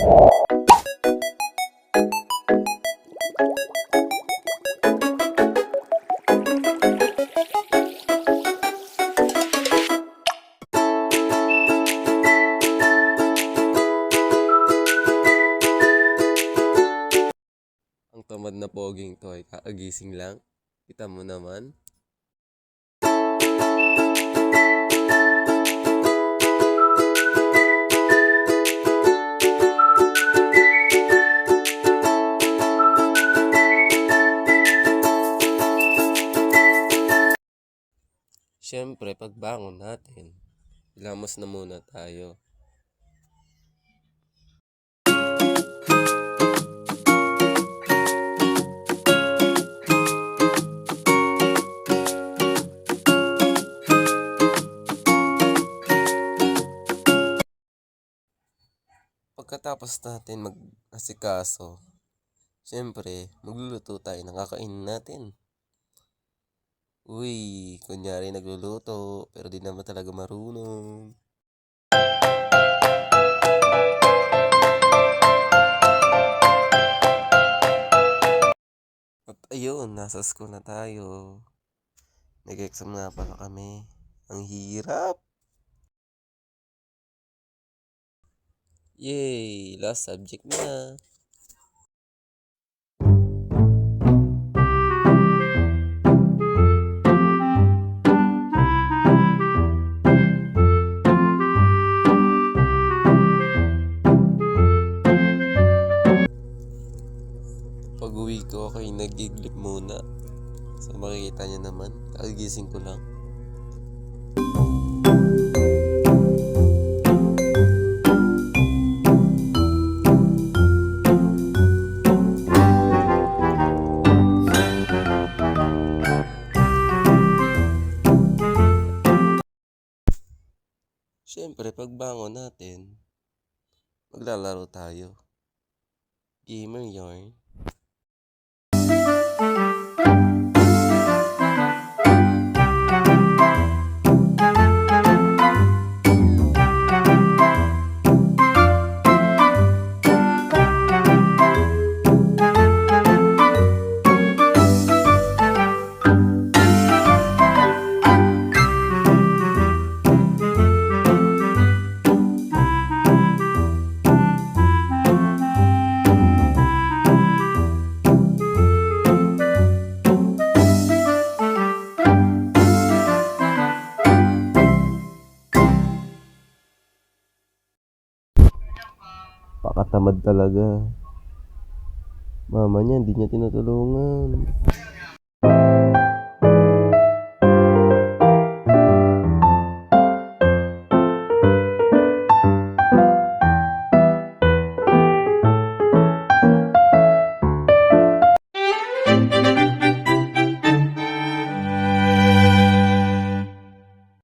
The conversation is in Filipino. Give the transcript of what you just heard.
Ang tamad na poging to ay kakagising lang. Kita mo naman. Siyempre, pagbangon natin, ilamos na muna tayo. Pagkatapos natin mag-asikaso, siyempre, magluluto tayo ng kakainin natin. Uy, kunyari nagluluto, pero di naman talaga marunong. At ayun, nasa school na tayo. Nag-exam na pala kami. Ang hirap! Yay! Last subject na. Pag-uwi ko, ako'y nag-iglip muna. So makikita niyo naman, kagising ko lang. Siyempre, pagbangon natin, maglalaro tayo. Gamer yarn. Pakatamad talaga. Mama niya, hindi niya tinutulungan.